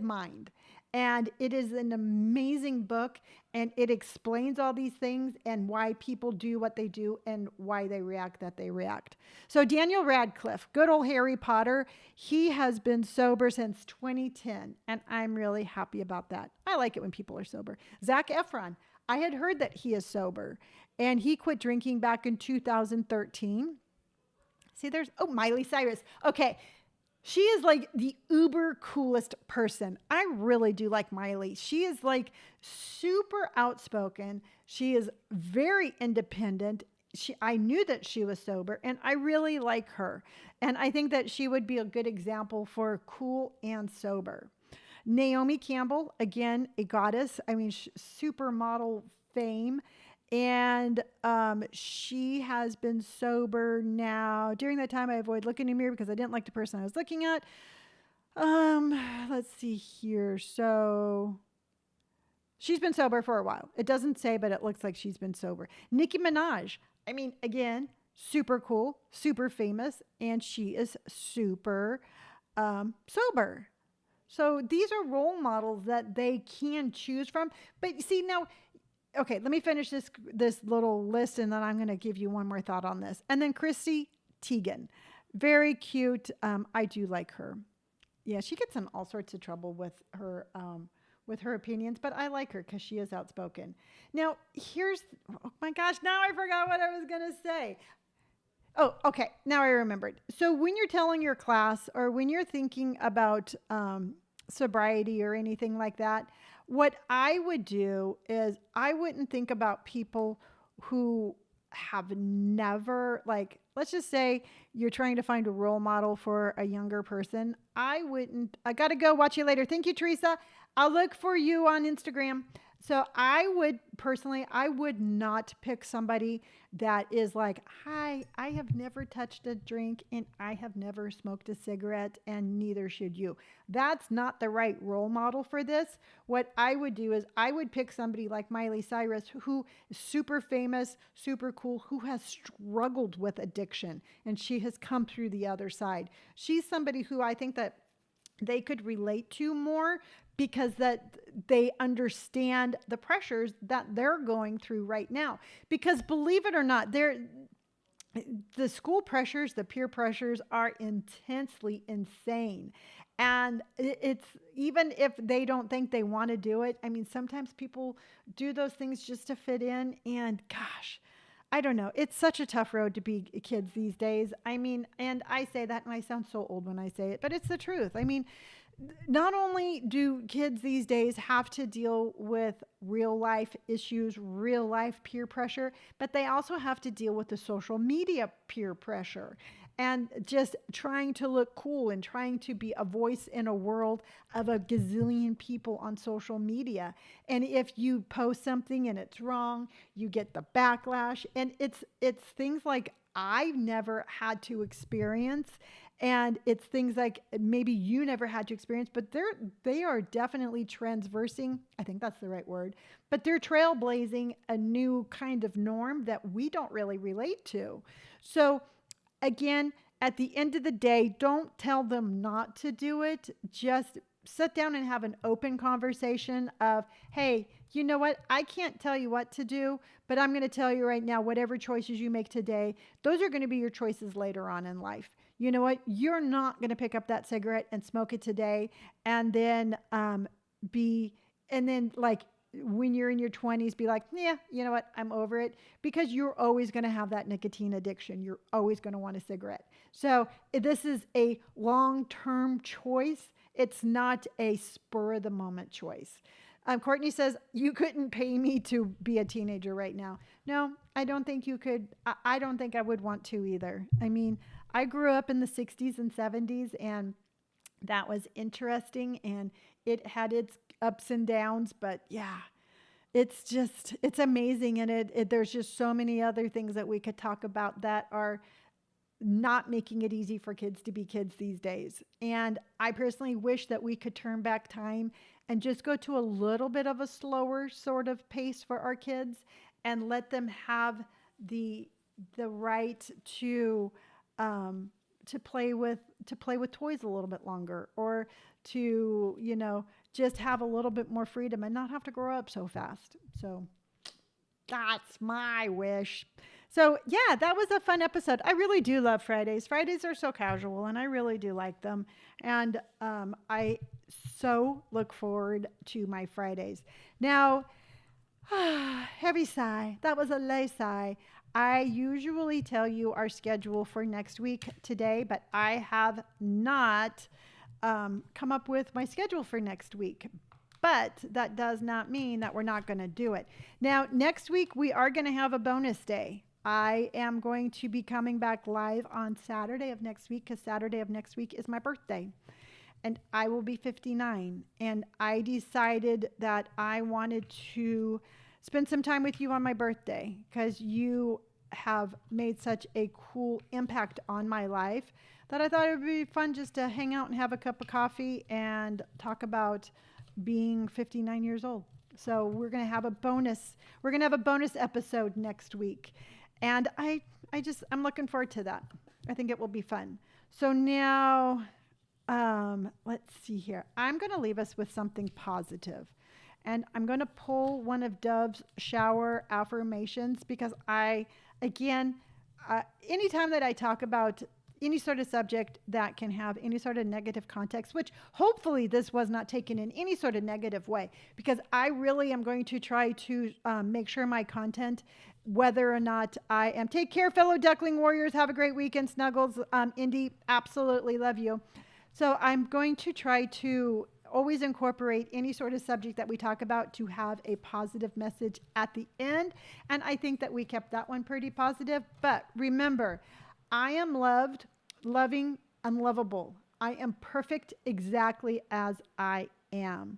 Mind. And it is an amazing book, and it explains all these things and why people do what they do and why they react that they react. So Daniel Radcliffe, good old Harry Potter, he has been sober since 2010, and I'm really happy about that. I like it when people are sober. Zac Efron, I had heard that he is sober, and he quit drinking back in 2013. See, Miley Cyrus. Okay. She is like the uber coolest person. I really do like Miley. She is like super outspoken. She is very independent. I knew that she was sober, and I really like her. And I think that she would be a good example for cool and sober. Naomi Campbell, again, a goddess. I mean, supermodel fame. And she has been sober now. During that time, I avoid looking in the mirror because I didn't like the person I was looking at. Let's see here. So she's been sober for a while. It doesn't say, but it looks like she's been sober. Nicki Minaj. I mean, again, super cool, super famous, and she is super sober. So these are role models that they can choose from. But see, now, okay, let me finish this little list, and then I'm going to give you one more thought on this. And then Chrissy Teigen, very cute. I do like her. Yeah, she gets in all sorts of trouble with her opinions, but I like her because she is outspoken. Now, oh my gosh, now I forgot what I was going to say. Oh, okay, now I remembered. So when you're telling your class, or when you're thinking about sobriety or anything like that, what I would do is I wouldn't think about people who have never, like, let's just say you're trying to find a role model for a younger person. I got to go. Watch you later. Thank you, Teresa. I'll look for you on Instagram. So I would not pick somebody that is like, hi, I have never touched a drink and I have never smoked a cigarette, and neither should you. That's not the right role model for this. What I would do is I would pick somebody like Miley Cyrus, who is super famous, super cool, who has struggled with addiction, and she has come through the other side. She's somebody who I think that they could relate to more, because that they understand the pressures that they're going through right now. Because believe it or not, the school pressures, the peer pressures are intensely insane. And it's, even if they don't think they want to do it, I mean, sometimes people do those things just to fit in. And gosh, I don't know. It's such a tough road to be kids these days. I mean, and I say that and I sound so old when I say it, but it's the truth. I mean, not only do kids these days have to deal with real life issues, real life peer pressure, but they also have to deal with the social media peer pressure and just trying to look cool and trying to be a voice in a world of a gazillion people on social media. And if you post something and it's wrong, you get the backlash. And it's things like I've never had to experience, and it's things like maybe you never had to experience, but they are definitely transversing, I think that's the right word, but they're trailblazing a new kind of norm that we don't really relate to. So again, at the end of the day, don't tell them not to do it. Just sit down and have an open conversation of, hey, you know what? I can't tell you what to do, but I'm going to tell you right now, whatever choices you make today, those are going to be your choices later on in life. You know what? You're not going to pick up that cigarette and smoke it today and then be, and then like when you're in your 20s, be like, yeah, you know what? I'm over it, because you're always going to have that nicotine addiction. You're always going to want a cigarette. So this is a long-term choice. It's not a spur of the moment choice. Courtney says, you couldn't pay me to be a teenager right now. No, I don't think you could. I don't think I would want to either. I mean, I grew up in the 60s and 70s, and that was interesting, and it had its ups and downs, but yeah, it's amazing. And there's just so many other things that we could talk about that are not making it easy for kids to be kids these days. And I personally wish that we could turn back time and just go to a little bit of a slower sort of pace for our kids and let them have the right to play with toys a little bit longer, or to, just have a little bit more freedom and not have to grow up so fast. So that's my wish. So yeah, that was a fun episode. I really do love Fridays. Fridays are so casual and I really do like them. And I so look forward to my Fridays. Now, heavy sigh. That was a lay sigh. I usually tell you our schedule for next week today, but I have not come up with my schedule for next week. But that does not mean that we're not going to do it. Now, next week, we are going to have a bonus day. I am going to be coming back live on Saturday of next week, because Saturday of next week is my birthday. And I will be 59. And I decided that I wanted to spend some time with you on my birthday, because you have made such a cool impact on my life that I thought it would be fun just to hang out and have a cup of coffee and talk about being 59 years old. So we're going to have a bonus episode next week. And I'm looking forward to that. I think it will be fun. So now, let's see here. I'm going to leave us with something positive. And I'm going to pull one of Dove's shower affirmations, because anytime that I talk about any sort of subject that can have any sort of negative context, which hopefully this was not taken in any sort of negative way, because I really am going to try to make sure my content, whether or not I am, take care, fellow Duckling Warriors, have a great weekend, Snuggles, Indy, absolutely love you. So I'm going to try to always incorporate any sort of subject that we talk about to have a positive message at the end. And I think that we kept that one pretty positive. But remember, I am loved, loving, and lovable. I am perfect exactly as I am.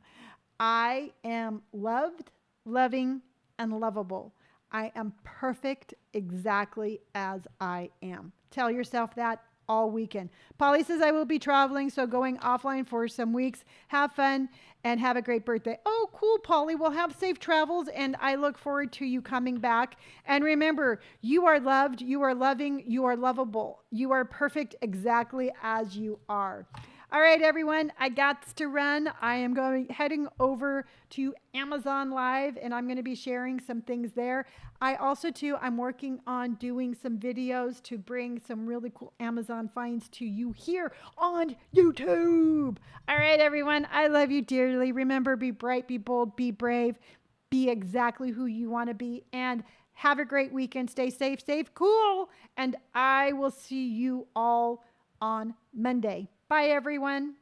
I am loved, loving, and lovable. I am perfect exactly as I am. Tell yourself that all weekend. Polly says, I will be traveling, so going offline for some weeks. Have fun and have a great birthday. Oh, cool, Polly. We'll have safe travels, and I look forward to you coming back. And remember, you are loved, you are loving, you are lovable. You are perfect exactly as you are. All right, everyone, I got to run. I am heading over to Amazon Live, and I'm going to be sharing some things there. I also, too, I'm working on doing some videos to bring some really cool Amazon finds to you here on YouTube. All right, everyone, I love you dearly. Remember, be bright, be bold, be brave, be exactly who you want to be, and Have a great weekend. Stay safe, cool. And I will see you all on Monday. Bye, everyone.